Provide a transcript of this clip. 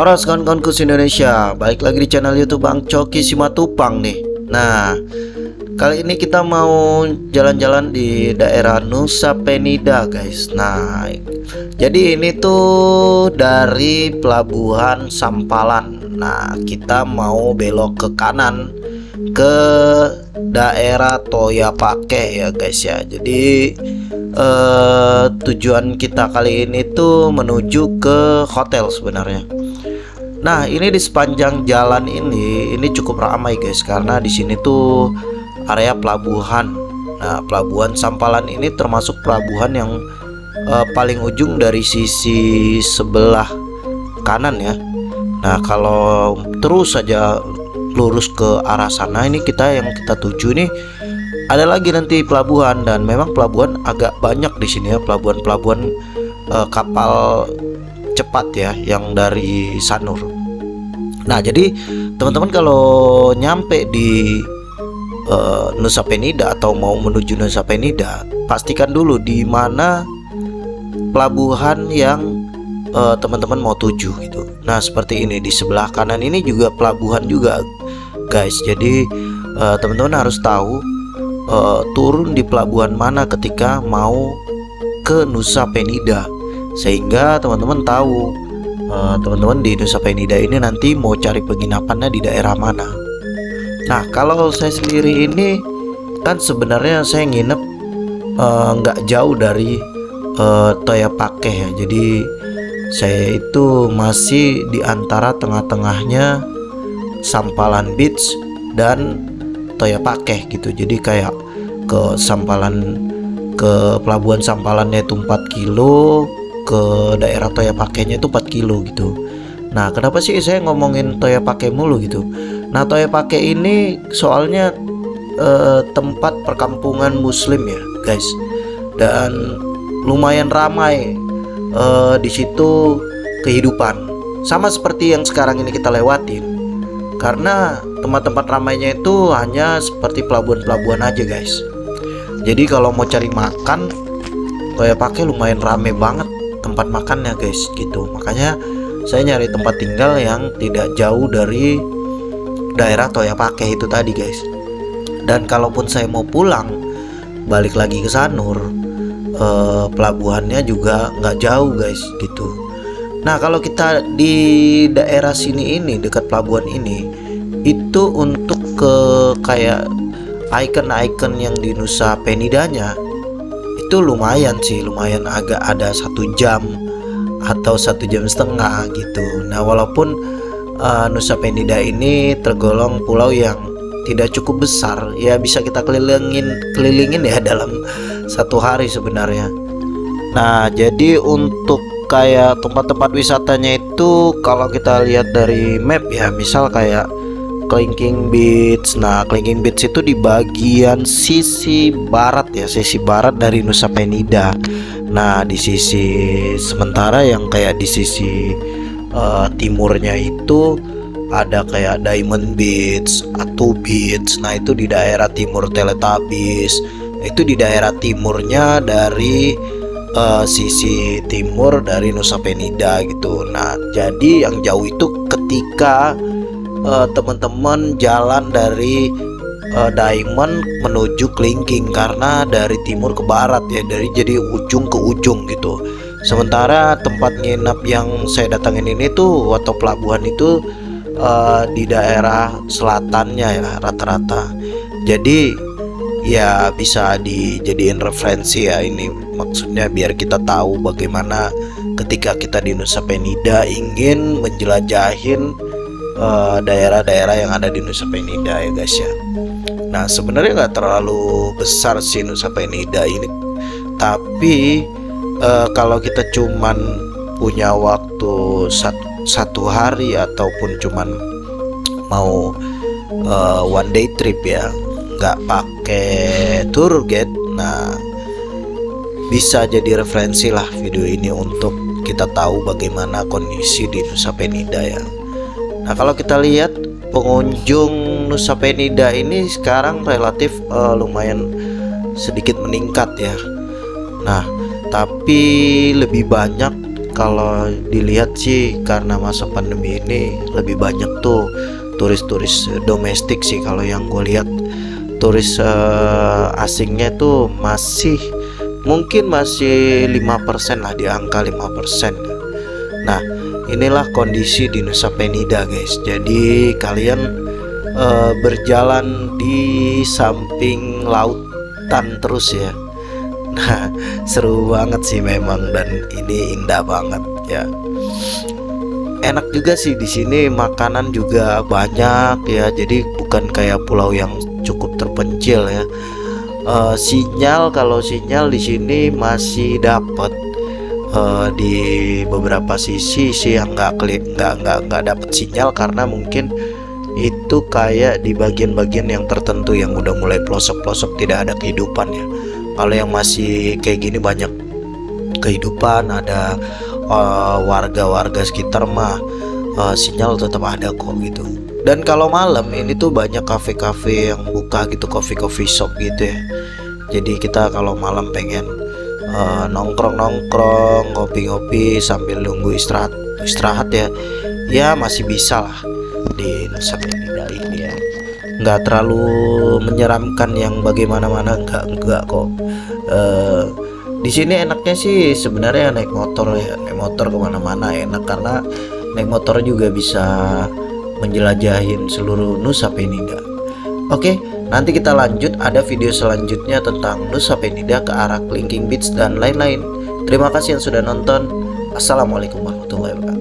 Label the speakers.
Speaker 1: Horas kawan-kawanku Indonesia, balik lagi di channel YouTube Bang Coki Simatupang nih. Nah, kali ini kita mau jalan-jalan di daerah Nusa Penida, guys. Nah, jadi ini tuh dari Pelabuhan Sampalan. Nah, kita mau belok ke kanan ke daerah Toyapake ya, guys ya. Jadi tujuan kita kali ini tuh menuju ke hotel sebenarnya. Nah, ini di sepanjang jalan ini cukup ramai, guys, karena di sini tuh area pelabuhan. Nah, Pelabuhan Sampalan ini termasuk pelabuhan yang paling ujung dari sisi sebelah kanan ya. Nah, kalau terus saja lurus ke arah sana, ini yang kita tuju nih ada lagi nanti pelabuhan, dan memang pelabuhan agak banyak di sini ya, pelabuhan kapal cepat ya yang dari Sanur. Nah, jadi teman-teman kalau nyampe di Nusa Penida atau mau menuju Nusa Penida, pastikan dulu di mana pelabuhan yang teman-teman mau tuju gitu. Nah, seperti ini di sebelah kanan ini juga pelabuhan juga, guys. Jadi teman-teman harus tahu turun di pelabuhan mana ketika mau ke Nusa Penida, sehingga teman-teman tahu teman-teman di Nusa Penida ini nanti mau cari penginapannya di daerah mana. Nah, kalau saya sendiri ini kan sebenarnya saya nginep nggak jauh dari Toyapake ya. Jadi saya itu masih di antara tengah-tengahnya Sampalan Beach dan Toyapake gitu. Jadi kayak ke pelabuhan Sampalannya itu 4 kilo, ke daerah Toyapakenya itu 4 kilo gitu. Nah, kenapa sih saya ngomongin Toyapake mulu gitu? Nah, Toyapake ini soalnya tempat perkampungan muslim ya, guys. Dan lumayan ramai di situ kehidupan. Sama seperti yang sekarang ini kita lewatin. Karena tempat-tempat ramainya itu hanya seperti pelabuhan-pelabuhan aja, guys. Jadi kalau mau cari makan, Toyapake lumayan rame banget tempat makannya, guys, gitu. Makanya saya nyari tempat tinggal yang tidak jauh dari daerah Toyapake itu tadi, guys. Dan kalaupun saya mau pulang balik lagi ke Sanur, pelabuhannya juga nggak jauh, guys, gitu. Nah, kalau kita di daerah sini ini dekat pelabuhan ini itu untuk ke kayak icon-icon yang di Nusa Penidanya itu lumayan sih, lumayan agak ada 1 jam atau 1,5 jam gitu. Nah, walaupun Nusa Penida ini tergolong pulau yang tidak cukup besar ya, bisa kita kelilingin ya dalam 1 hari sebenarnya. Nah, jadi untuk kayak tempat-tempat wisatanya itu kalau kita lihat dari map ya, misal kayak Kelingking Beach. Nah, Kelingking Beach itu di bagian sisi barat ya, sisi barat dari Nusa Penida. Nah, di sisi sementara yang kayak di sisi timurnya itu ada kayak Diamond Beach, Atu Beach. Nah, itu di daerah timur Teletubbies. Itu di daerah timurnya dari sisi timur dari Nusa Penida gitu. Nah, jadi yang jauh itu ketika teman-teman jalan dari Diamond menuju Kelingking, karena dari timur ke barat ya, jadi ujung ke ujung gitu. Sementara tempat nginap yang saya datangin ini tuh atau pelabuhan itu di daerah selatannya ya rata-rata. Jadi ya bisa dijadiin referensi ya, ini maksudnya biar kita tahu bagaimana ketika kita di Nusa Penida ingin menjelajahin daerah-daerah yang ada di Nusa Penida ya, guys ya. Nah, sebenarnya nggak terlalu besar sih Nusa Penida ini, tapi kalau kita cuman punya waktu satu hari ataupun cuman mau one day trip ya, nggak pakai tour guide, nah bisa jadi referensi lah video ini untuk kita tahu bagaimana kondisi di Nusa Penida ya. Nah, kalau kita lihat pengunjung Nusa Penida ini sekarang relatif lumayan sedikit meningkat ya. Nah, tapi lebih banyak kalau dilihat sih karena masa pandemi ini lebih banyak tuh turis-turis domestik sih. Kalau yang gue lihat turis asingnya tuh mungkin masih 5% lah, di angka 5%. Nah, inilah kondisi di Nusa Penida guys. Jadi kalian berjalan di samping lautan terus ya. Nah, seru banget sih memang, dan ini indah banget ya. Enak juga sih di sini, makanan juga banyak ya. Jadi bukan kayak pulau yang cukup terpencil ya. Kalau sinyal di sini masih dapat di beberapa sisi sih yang nggak dapat sinyal, karena mungkin itu kayak di bagian-bagian yang tertentu yang udah mulai pelosok-pelosok tidak ada kehidupan ya. Kalau yang masih kayak gini banyak kehidupan, ada warga-warga sekitar mah sinyal tetap ada kok gitu. Dan kalau malam ini tuh banyak kafe-kafe yang buka gitu, coffee shop gitu ya. Jadi kita kalau malam pengen nongkrong-nongkrong, ngopi-ngopi sambil nunggu istirahat ya masih bisa lah di Nusa Penida ini ya. Nggak terlalu menyeramkan yang bagaimana-mana, enggak kok. Di sini enaknya sih sebenarnya naik motor ya, naik motor kemana-mana enak, karena naik motor juga bisa menjelajahin seluruh Nusa Penida. Oke, nanti kita lanjut, ada video selanjutnya tentang Nusa Penida ke arah Kelingking Beach dan lain-lain. Terima kasih yang sudah nonton. Assalamualaikum warahmatullahi wabarakatuh.